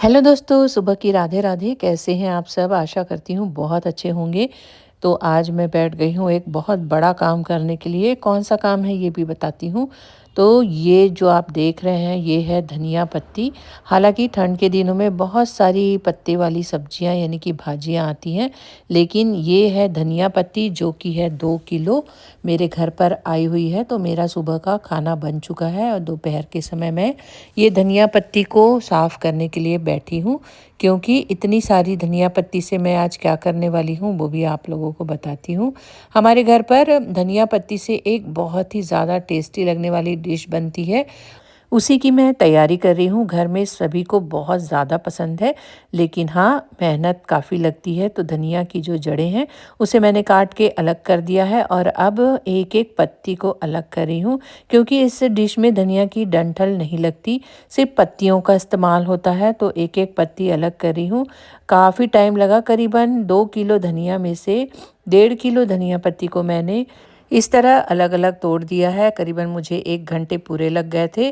Hello दोस्तों, सुबह की राधे राधे। कैसे हैं आप सब? आशा करती हूँ बहुत अच्छे होंगे। तो आज मैं बैठ गई हूँ एक बहुत बड़ा काम करने के लिए। कौन सा काम है ये भी बताती हूँ। तो ये जो आप देख रहे हैं ये है धनिया पत्ती। हालांकि ठंड के दिनों में बहुत सारी पत्ते वाली सब्जियां यानी कि भाजियां आती हैं, लेकिन ये है धनिया पत्ती जो कि है 2 किलो मेरे घर पर आई हुई है। तो मेरा सुबह का खाना बन चुका है और दोपहर के समय मैं ये धनिया पत्ती को साफ़ करने के लिए बैठी हूँ, क्योंकि इतनी सारी धनिया पत्ती से मैं आज क्या करने वाली हूँ वो भी आप लोगों को बताती हूँ। हमारे घर पर धनिया पत्ती से एक बहुत ही ज़्यादा टेस्टी लगने वाली डिश बनती है, उसी की मैं तैयारी कर रही हूँ। घर में सभी को बहुत ज़्यादा पसंद है, लेकिन हाँ, मेहनत काफ़ी लगती है। तो धनिया की जो जड़ें हैं उसे मैंने काट के अलग कर दिया है और अब एक एक पत्ती को अलग कर रही हूँ, क्योंकि इस डिश में धनिया की डंठल नहीं लगती, सिर्फ पत्तियों का इस्तेमाल होता है। तो एक एक पत्ती अलग कर रही हूँ। काफ़ी टाइम लगा, करीबन 2 किलो धनिया में से 1.5 किलो धनिया पत्ती को मैंने इस तरह अलग अलग तोड़ दिया है। करीबन मुझे 1 घंटे पूरे लग गए थे।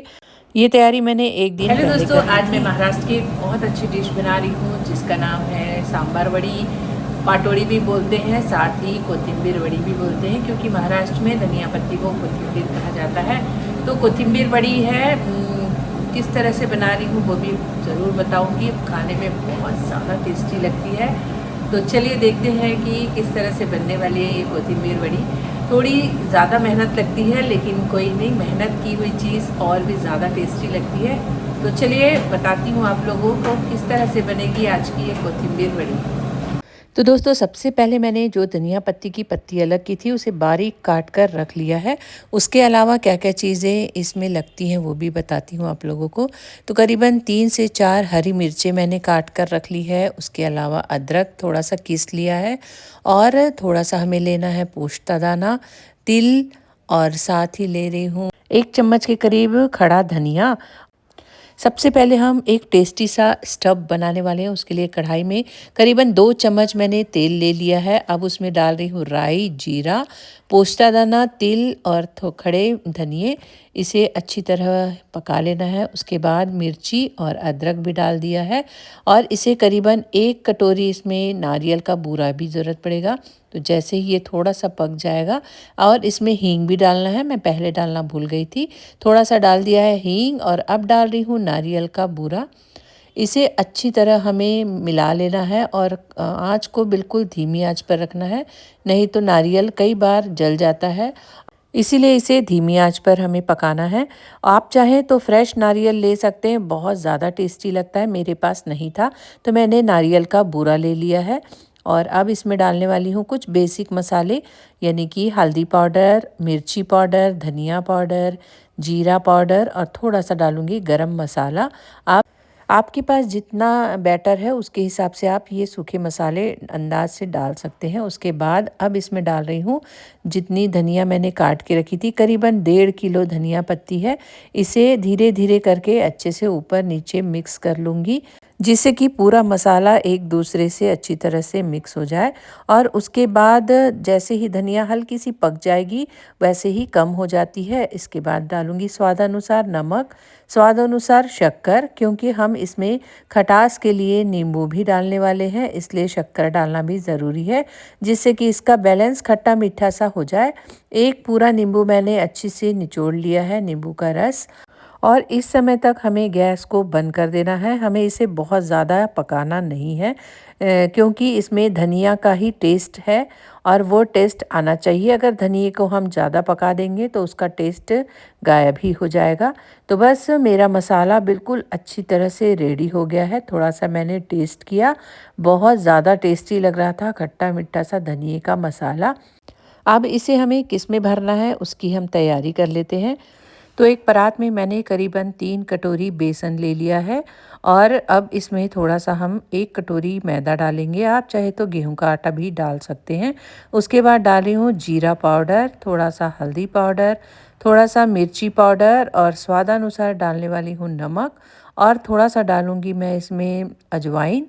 ये तैयारी मैंने एक दिन हेलो पहले दोस्तों, कर ली आज मैं थी। महाराष्ट्र की एक बहुत अच्छी डिश बना रही हूँ जिसका नाम है सांबार वड़ी। पाटोड़ी भी बोलते हैं, साथ ही कोथिंबीर वड़ी भी बोलते हैं, क्योंकि महाराष्ट्र में धनिया पत्ती को कोथिंबीर कहा जाता है। तो कोथिंबीर वड़ी है। किस तरह से बना रही हूँ वो भी ज़रूर बताऊँगी। खाने में बहुत ज़्यादा टेस्टी लगती है। तो चलिए देखते हैं कि किस तरह से बनने वाली है ये कोथिंबीर वड़ी। थोड़ी ज़्यादा मेहनत लगती है, लेकिन कोई नहीं, मेहनत की हुई चीज़ और भी ज़्यादा टेस्टी लगती है। तो चलिए बताती हूँ आप लोगों को किस तरह से बनेगी आज की ये कोथिंबीर वड़ी। तो दोस्तों, सबसे पहले मैंने जो धनिया पत्ती की पत्ती अलग की थी उसे बारीक काट कर रख लिया है। उसके अलावा क्या क्या चीज़ें इसमें लगती हैं वो भी बताती हूँ आप लोगों को। तो करीबन 3 से 4 हरी मिर्चें मैंने काट कर रख ली है। उसके अलावा अदरक थोड़ा सा किस लिया है, और थोड़ा सा हमें लेना है पोस्ता दाना, तिल, और साथ ही ले रही हूँ 1 चम्मच के करीब खड़ा धनिया। सबसे पहले हम एक टेस्टी सा स्टफ़ बनाने वाले हैं। उसके लिए कढ़ाई में करीबन 2 चम्मच मैंने तेल ले लिया है। अब उसमें डाल रही हूँ राई, जीरा, पोस्ता दाना, तिल और खड़े धनिए। इसे अच्छी तरह पका लेना है। उसके बाद मिर्ची और अदरक भी डाल दिया है, और इसे करीबन 1 कटोरी इसमें नारियल का बूरा भी ज़रूरत पड़ेगा। तो जैसे ही ये थोड़ा सा पक जाएगा, और इसमें हींग भी डालना है, मैं पहले डालना भूल गई थी। थोड़ा सा डाल दिया है हींग, और अब डाल रही हूँ नारियल का बूरा। इसे अच्छी तरह हमें मिला लेना है, और आँच को बिल्कुल धीमी आँच पर रखना है, नहीं तो नारियल कई बार जल जाता है। इसीलिए इसे धीमी आंच पर हमें पकाना है। आप चाहें तो फ्रेश नारियल ले सकते हैं, बहुत ज़्यादा टेस्टी लगता है। मेरे पास नहीं था तो मैंने नारियल का बूरा ले लिया है। और अब इसमें डालने वाली हूँ कुछ बेसिक मसाले, यानी कि हल्दी पाउडर, मिर्ची पाउडर, धनिया पाउडर, जीरा पाउडर, और थोड़ा सा डालूँगी गरम मसाला। आप आपके पास जितना बैटर है उसके हिसाब से आप ये सूखे मसाले अंदाज से डाल सकते हैं। उसके बाद अब इसमें डाल रही हूँ जितनी धनिया मैंने काट के रखी थी, करीबन 1.5 किलो धनिया पत्ती है। इसे धीरे धीरे करके अच्छे से ऊपर नीचे मिक्स कर लूँगी, जिससे कि पूरा मसाला एक दूसरे से अच्छी तरह से मिक्स हो जाए। और उसके बाद जैसे ही धनिया हल्की सी पक जाएगी, वैसे ही कम हो जाती है, इसके बाद डालूँगी स्वादानुसार नमक, स्वादानुसार शक्कर, क्योंकि हम इसमें खटास के लिए नींबू भी डालने वाले हैं, इसलिए शक्कर डालना भी ज़रूरी है, जिससे कि इसका बैलेंस खट्टा मीठा सा हो जाए। एक पूरा नींबू मैंने अच्छी से निचोड़ लिया है, नींबू का रस। और इस समय तक हमें गैस को बंद कर देना है। हमें इसे बहुत ज़्यादा पकाना नहीं है, क्योंकि इसमें धनिया का ही टेस्ट है, और वो टेस्ट आना चाहिए। अगर धनिए को हम ज़्यादा पका देंगे तो उसका टेस्ट गायब ही हो जाएगा। तो बस मेरा मसाला बिल्कुल अच्छी तरह से रेडी हो गया है। थोड़ा सा मैंने टेस्ट किया, बहुत ज़्यादा टेस्टी लग रहा था, खट्टा मीठा सा धनिए का मसाला। अब इसे हमें किस में भरना है उसकी हम तैयारी कर लेते हैं। तो एक परात में मैंने करीबन 3 कटोरी बेसन ले लिया है, और अब इसमें थोड़ा सा हम 1 कटोरी मैदा डालेंगे। आप चाहे तो गेहूं का आटा भी डाल सकते हैं। उसके बाद डाल रही हूँ जीरा पाउडर, थोड़ा सा हल्दी पाउडर, थोड़ा सा मिर्ची पाउडर, और स्वादानुसार डालने वाली हूँ नमक, और थोड़ा सा डालूँगी मैं इसमें अजवाइन।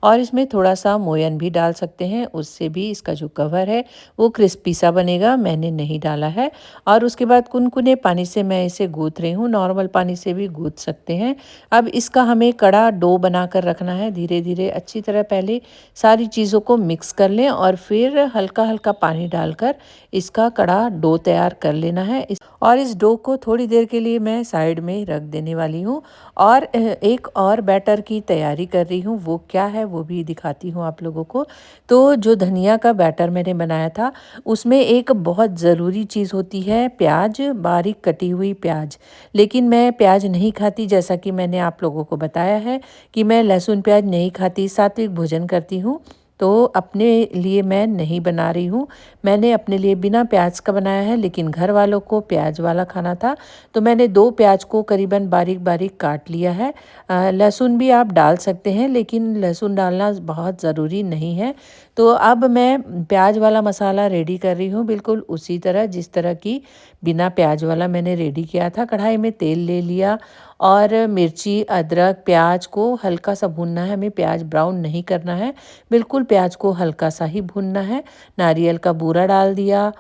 और इसमें थोड़ा सा मोयन भी डाल सकते हैं, उससे भी इसका जो कवर है वो क्रिस्पी सा बनेगा। मैंने नहीं डाला है। और उसके बाद कुनकुने पानी से मैं इसे गूँथ रही हूँ, नॉर्मल पानी से भी गूँथ सकते हैं। अब इसका हमें कड़ा डो बनाकर रखना है। धीरे धीरे अच्छी तरह पहले सारी चीज़ों को मिक्स कर लें और फिर हल्का हल्का पानी डालकर इसका कड़ा डो तैयार कर लेना है। और इस डो को थोड़ी देर के लिए मैं साइड में रख देने वाली हूँ और एक और बैटर की तैयारी कर रही हूँ। वो क्या है वो भी दिखाती हूँ आप लोगों को। तो जो धनिया का बैटर मैंने बनाया था उसमें एक बहुत ज़रूरी चीज़ होती है प्याज, बारीक कटी हुई प्याज। लेकिन मैं प्याज नहीं खाती, जैसा कि मैंने आप लोगों को बताया है कि मैं लहसुन प्याज नहीं खाती, सात्विक भोजन करती हूँ। तो अपने लिए मैं नहीं बना रही हूँ। मैंने अपने लिए बिना प्याज का बनाया है, लेकिन घर वालों को प्याज वाला खाना था तो मैंने 2 प्याज को करीबन बारीक बारीक काट लिया है। लहसुन भी आप डाल सकते हैं, लेकिन लहसुन डालना बहुत ज़रूरी नहीं है। तो अब मैं प्याज वाला मसाला रेडी कर रही हूँ, बिल्कुल उसी तरह जिस तरह की बिना प्याज वाला मैंने रेडी किया था। कढ़ाई में तेल ले लिया और मिर्ची, अदरक, प्याज को हल्का सा भूनना है। हमें प्याज ब्राउन नहीं करना है, बिल्कुल प्याज को हल्का सा ही भूनना है। नारियल का बूरा डाल दिया,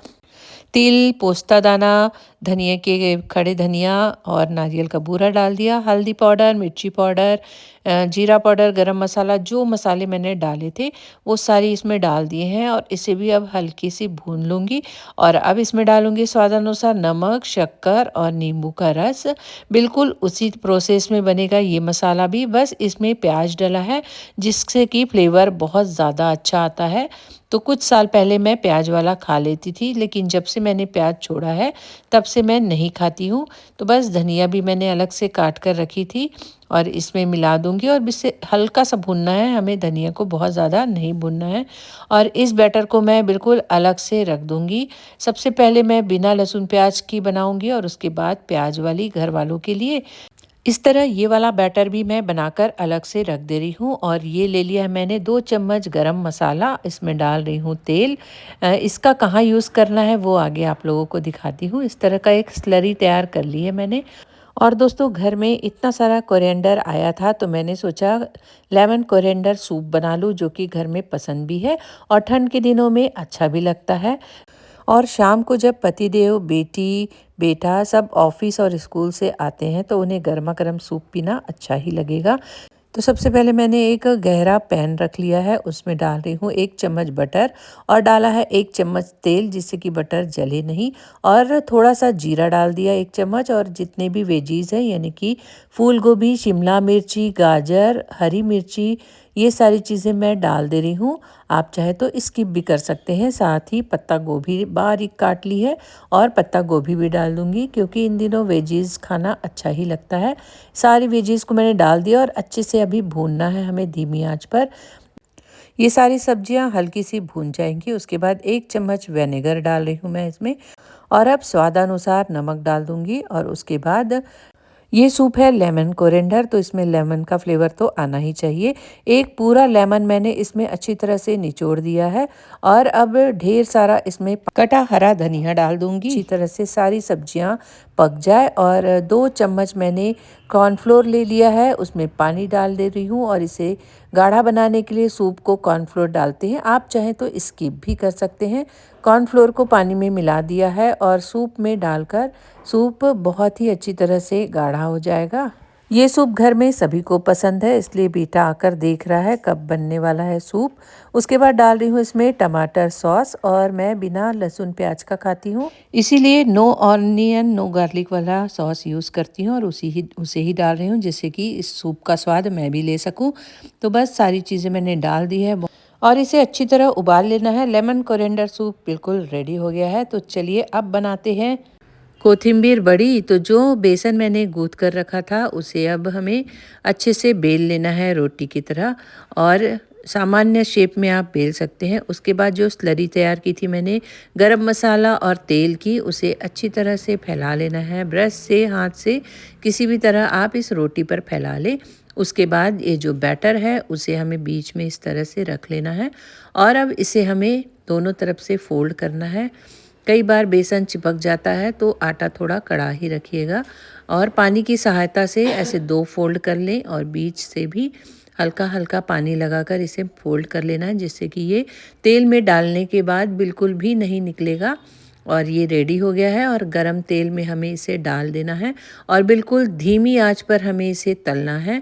तिल, पोस्ता दाना, धनिया के खड़े धनिया और नारियल का बूरा डाल दिया, हल्दी पाउडर, मिर्ची पाउडर, जीरा पाउडर, गरम मसाला, जो मसाले मैंने डाले थे वो सारी इसमें डाल दिए हैं और इसे भी अब हल्की सी भून लूँगी। और अब इसमें डालूँगी स्वादानुसार नमक, शक्कर और नींबू का रस। बिल्कुल उसी प्रोसेस में बनेगा ये मसाला भी, बस इसमें प्याज डला है जिससे कि फ्लेवर बहुत ज़्यादा अच्छा आता है। तो कुछ साल पहले मैं प्याज वाला खा लेती थी, लेकिन जब से मैंने प्याज छोड़ा है तब से मैं नहीं खाती हूँ। तो बस धनिया भी मैंने अलग से काट कर रखी थी और इसमें मिला दूँगी और इसे हल्का सा भुनना है, हमें धनिया को बहुत ज़्यादा नहीं भुनना है। और इस बैटर को मैं बिल्कुल अलग से रख दूँगी। सबसे पहले मैं बिना लहसुन प्याज की बनाऊँगी और उसके बाद प्याज वाली घर वालों के लिए। इस तरह ये वाला बैटर भी मैं बनाकर अलग से रख दे रही हूँ। और ये ले लिया है मैंने 2 चम्मच गरम मसाला, इसमें डाल रही हूँ तेल। इसका कहाँ यूज़ करना है वो आगे आप लोगों को दिखाती हूँ। इस तरह का एक स्लरी तैयार कर ली है मैंने। और दोस्तों घर में इतना सारा कोरिएंडर आया था तो मैंने सोचा लेमन कोरिएंडर सूप बना लूँ, जो कि घर में पसंद भी है और ठंड के दिनों में अच्छा भी लगता है। और शाम को जब पतिदेव, बेटी, बेटा सब ऑफिस और स्कूल से आते हैं तो उन्हें गर्मा गर्म सूप पीना अच्छा ही लगेगा। तो सबसे पहले मैंने एक गहरा पैन रख लिया है, उसमें डाल रही हूँ 1 चम्मच बटर और डाला है 1 चम्मच तेल, जिससे कि बटर जले नहीं। और थोड़ा सा जीरा डाल दिया 1 चम्मच और जितने भी वेजीज हैं यानी कि फूल गोभी, शिमला मिर्ची, गाजर, हरी मिर्ची, ये सारी चीज़ें मैं डाल दे रही हूँ। आप चाहे तो स्किप भी कर सकते हैं। साथ ही पत्ता गोभी बारीक काट ली है और पत्ता गोभी भी डाल दूँगी, क्योंकि इन दिनों वेजीज खाना अच्छा ही लगता है। सारी वेजीज को मैंने डाल दिया और अच्छे से अभी भूनना है हमें धीमी आंच पर। ये सारी सब्जियां हल्की सी भून जाएंगी। उसके बाद 1 चम्मच विनेगर डाल रही हूँ मैं इसमें और अब स्वादानुसार नमक डाल दूँगी। और उसके बाद ये सूप है लेमन कोरिएंडर, तो इसमें लेमन का फ्लेवर तो आना ही चाहिए। एक पूरा लेमन मैंने इसमें अच्छी तरह से निचोड़ दिया है और अब ढेर सारा इसमें कटा हरा धनिया डाल दूंगी। अच्छी तरह से सारी सब्जियां पक जाए और 2 चम्मच मैंने कॉर्नफ्लोर ले लिया है, उसमें पानी डाल दे रही हूँ। और इसे गाढ़ा बनाने के लिए सूप को कॉर्नफ्लोर डालते हैं, आप चाहें तो स्किप भी कर सकते हैं। कॉर्नफ्लोर को पानी में मिला दिया है और सूप में डालकर सूप बहुत ही अच्छी तरह से गाढ़ा हो जाएगा। ये सूप घर में सभी को पसंद है, इसलिए बेटा आकर देख रहा है कब बनने वाला है सूप। उसके बाद डाल रही हूँ इसमें टमाटर सॉस और मैं बिना लहसुन प्याज का खाती हूँ, इसीलिए नो ऑनियन नो गार्लिक वाला सॉस यूज़ करती हूँ और उसे ही डाल रही हूँ, जिससे कि इस सूप का स्वाद मैं भी ले सकूँ। तो बस सारी चीज़ें मैंने डाल दी है और इसे अच्छी तरह उबाल लेना है। लेमन कोरिएंडर सूप बिल्कुल रेडी हो गया है। तो चलिए अब बनाते हैं कोथिम्बीर बड़ी। तो जो बेसन मैंने गूँथ कर रखा था उसे अब हमें अच्छे से बेल लेना है रोटी की तरह, और सामान्य शेप में आप बेल सकते हैं। उसके बाद जो स्लरी तैयार की थी मैंने गरम मसाला और तेल की, उसे अच्छी तरह से फैला लेना है ब्रश से, हाथ से, किसी भी तरह आप इस रोटी पर फैला लें। उसके बाद ये जो बैटर है उसे हमें बीच में इस तरह से रख लेना है और अब इसे हमें दोनों तरफ से फोल्ड करना है। कई बार बेसन चिपक जाता है तो आटा थोड़ा कड़ा ही रखिएगा और पानी की सहायता से ऐसे 2 फोल्ड कर लें और बीच से भी हल्का हल्का पानी लगाकर इसे फोल्ड कर लेना है, जिससे कि ये तेल में डालने के बाद बिल्कुल भी नहीं निकलेगा। और ये रेडी हो गया है और गरम तेल में हमें इसे डाल देना है और बिल्कुल धीमी आंच पर हमें इसे तलना है,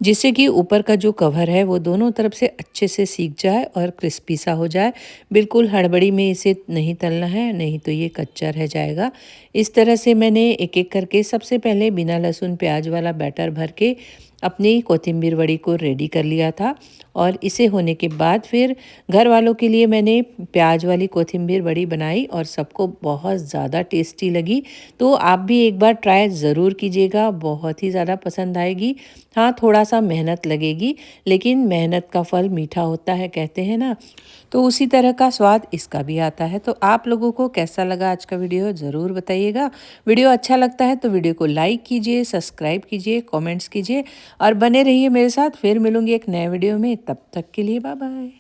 जिससे कि ऊपर का जो कवर है वो दोनों तरफ से अच्छे से सीख जाए और क्रिस्पी सा हो जाए। बिल्कुल हड़बड़ी में इसे नहीं तलना है, नहीं तो ये कच्चा रह जाएगा। इस तरह से मैंने एक एक करके सबसे पहले बिना लहसुन प्याज वाला बैटर भर के अपनी कोथिम्बीर वड़ी को रेडी कर लिया था और इसे होने के बाद फिर घर वालों के लिए मैंने प्याज वाली कोथिम्बीर वड़ी बनाई और सबको बहुत ज़्यादा टेस्टी लगी। तो आप भी एक बार ट्राई ज़रूर कीजिएगा, बहुत ही ज़्यादा पसंद आएगी। हाँ, थोड़ा सा मेहनत लगेगी, लेकिन मेहनत का फल मीठा होता है कहते हैं ना, तो उसी तरह का स्वाद इसका भी आता है। तो आप लोगों को कैसा लगा आज का वीडियो ज़रूर बताइएगा। वीडियो अच्छा लगता है तो वीडियो को लाइक कीजिए, सब्सक्राइब कीजिए, कमेंट्स कीजिए और बने रहिए मेरे साथ। फिर मिलूंगी एक नए वीडियो में, तब तक के लिए बाय बाय।